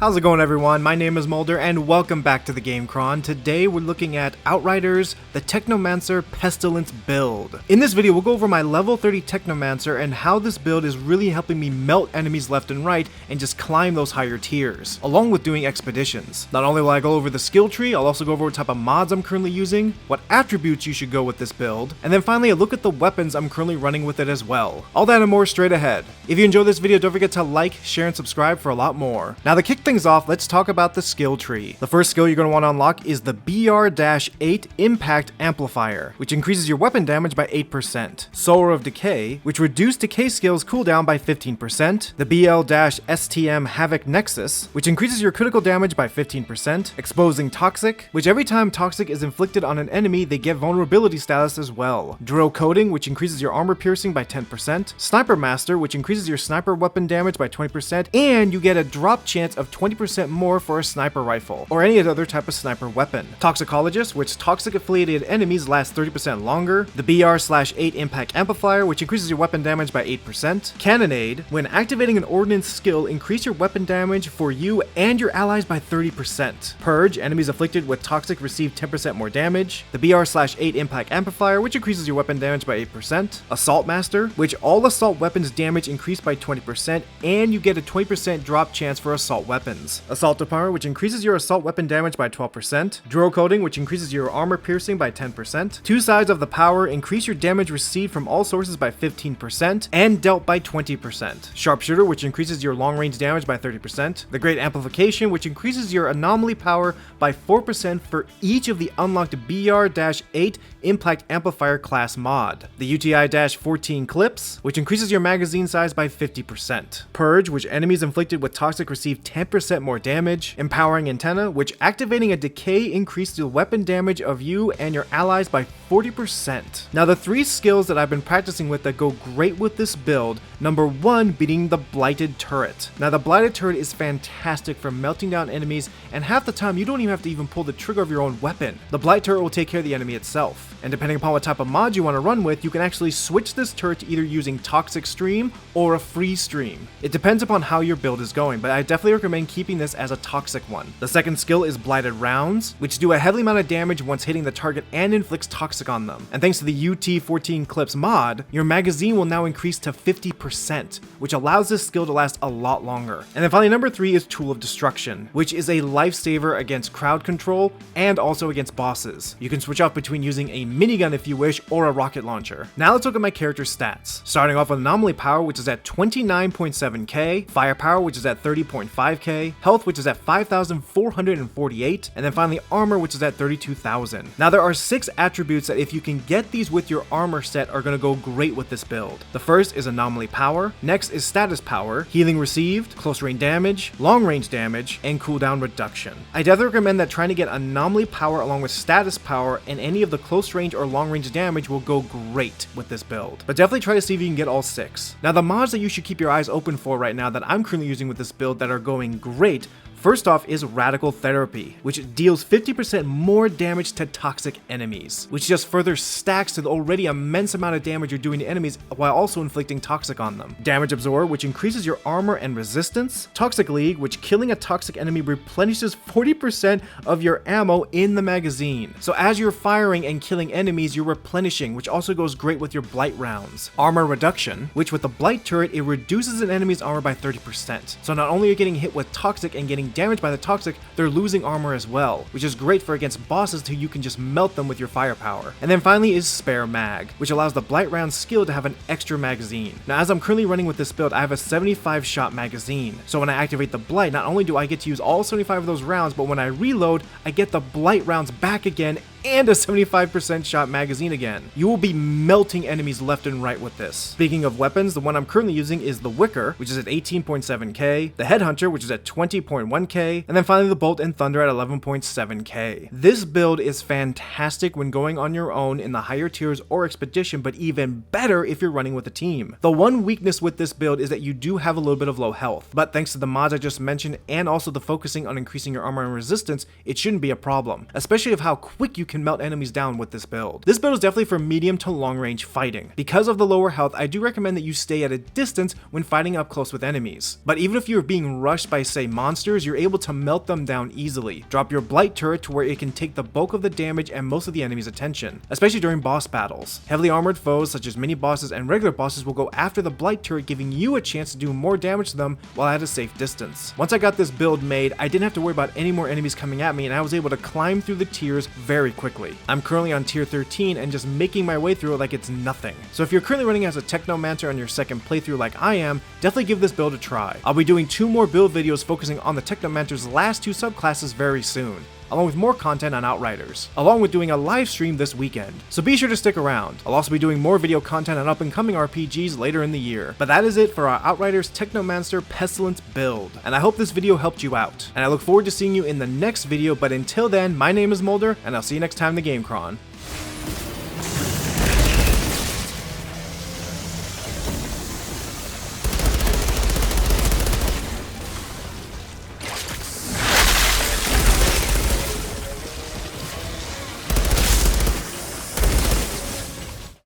How's it going, everyone? My name is Mulder and welcome back to the Game Cron. Today we're looking at Outriders, the Technomancer Pestilence Build. In this video we'll go over my level 30 Technomancer and how this build is really helping me melt enemies left and right and just climb those higher tiers, along with doing expeditions. Not only will I go over the skill tree, I'll also go over what type of mods I'm currently using, what attributes you should go with this build, and then finally a look at the weapons I'm currently running with it as well. All that and more straight ahead. If you enjoyed this video, don't forget to like, share, and subscribe for a lot more. Now to kick things off, let's talk about the skill tree. The first skill you're going to want to unlock is the BR-8 Impact Amplifier, which increases your weapon damage by 8%. Sower of Decay, which reduces decay skills cooldown by 15%. The BL-STM Havoc Nexus, which increases your critical damage by 15%. Exposing Toxic, which every time Toxic is inflicted on an enemy, they get vulnerability status as well. Drill Coating, which increases your armor piercing by 10%. Sniper Master, which increases your sniper weapon damage by 20%, and you get a drop chance of 20% more for a sniper rifle, or any other type of sniper weapon. Toxicologist, which toxic affiliated enemies last 30% longer. The BR/8 Impact Amplifier, which increases your weapon damage by 8%. Cannonade, when activating an ordnance skill, increase your weapon damage for you and your allies by 30%. Purge, enemies afflicted with toxic receive 10% more damage. The BR/8 Impact Amplifier, which increases your weapon damage by 8%. Assault Master, which all assault weapons damage increase by 20%, and you get a 20% drop chance for assault weapons. Assault Power, which increases your assault weapon damage by 12%. Drill Coating, which increases your armor piercing by 10%. Two sides of the power increase your damage received from all sources by 15% and dealt by 20%. Sharpshooter, which increases your long range damage by 30%. The Great Amplification, which increases your Anomaly Power by 4% for each of the unlocked BR-8 Impact Amplifier class mod. The UTI-14 Clips, which increases your magazine size by 50%. Purge, which enemies inflicted with toxic receive 10% more damage. Empowering Antenna, which activating a decay increases the weapon damage of you and your allies by 40%. Now the three skills that I've been practicing with that go great with this build, number one being the Blighted Turret. Now the Blighted Turret is fantastic for melting down enemies, and half the time you don't even have to even pull the trigger of your own weapon. The Blighted Turret will take care of the enemy itself. And depending upon what type of mod you want to run with, you can actually switch this turret to either using Toxic Stream or a Free Stream. It depends upon how your build is going, but I definitely recommend keeping this as a toxic one. The second skill is Blighted Rounds, which do a heavy amount of damage once hitting the target and inflicts toxic on them. And thanks to the UT14 Clips mod, your magazine will now increase to 50%, which allows this skill to last a lot longer. And then finally, number three is Tool of Destruction, which is a lifesaver against crowd control and also against bosses. You can switch off between using a minigun if you wish or a rocket launcher. Now let's look at my character's stats. Starting off with Anomaly Power, which is at 29.7k, Firepower, which is at 30.5k, Health, which is at 5,448, and then finally Armor, which is at 32,000. Now there are 6 attributes that if you can get these with your armor set are going to go great with this build. The first is Anomaly Power, next is Status Power, Healing Received, Close Range Damage, Long Range Damage, and Cooldown Reduction. I definitely recommend that trying to get Anomaly Power along with Status Power and any of the close range or long range damage will go great with this build. But definitely try to see if you can get all 6. Now the mods that you should keep your eyes open for right now that I'm currently using with this build that are going great, first off is Radical Therapy, which deals 50% more damage to toxic enemies, which just further stacks to the already immense amount of damage you're doing to enemies while also inflicting toxic on them. Damage Absorb, which increases your armor and resistance. Toxic League, which killing a toxic enemy replenishes 40% of your ammo in the magazine. So as you're firing and killing enemies, you're replenishing, which also goes great with your Blight rounds. Armor Reduction, which with the Blight Turret, it reduces an enemy's armor by 30%. So not only are you getting hit with toxic and getting damaged by the toxic, they're losing armor as well, which is great for against bosses who you can just melt them with your firepower. And then finally is Spare Mag, which allows the Blight round skill to have an extra magazine. Now as I'm currently running with this build, I have a 75 shot magazine. So when I activate the Blight, not only do I get to use all 75 of those rounds, but when I reload, I get the Blight rounds back again and a 75% shot magazine again. You will be melting enemies left and right with this. Speaking of weapons, the one I'm currently using is the Wicker, which is at 18.7k, the Headhunter, which is at 20.1k, and then finally the Bolt and Thunder at 11.7k. This build is fantastic when going on your own in the higher tiers or expedition, but even better if you're running with a team. The one weakness with this build is that you do have a little bit of low health, but thanks to the mods I just mentioned and also the focusing on increasing your armor and resistance, it shouldn't be a problem, especially of how quick you can can melt enemies down with this build. This build is definitely for medium to long range fighting. Because of the lower health, I do recommend that you stay at a distance when fighting up close with enemies. But even if you're being rushed by, say, monsters, you're able to melt them down easily. Drop your Blighted Turret to where it can take the bulk of the damage and most of the enemy's attention, especially during boss battles. Heavily armored foes such as mini bosses and regular bosses will go after the Blighted Turret, giving you a chance to do more damage to them while at a safe distance. Once I got this build made, I didn't have to worry about any more enemies coming at me, and I was able to climb through the tiers very quickly. I'm currently on tier 13 and just making my way through it like it's nothing. So if you're currently running as a Technomancer on your second playthrough like I am, definitely give this build a try. I'll be doing 2 more build videos focusing on the Technomancer's last 2 subclasses very soon, along with more content on Outriders, along with doing a live stream this weekend. So be sure to stick around. I'll also be doing more video content on up-and-coming RPGs later in the year. But that is it for our Outriders Technomancer Pestilence build, and I hope this video helped you out. And I look forward to seeing you in the next video, but until then, my name is Mulder, and I'll see you next time in the GameCron.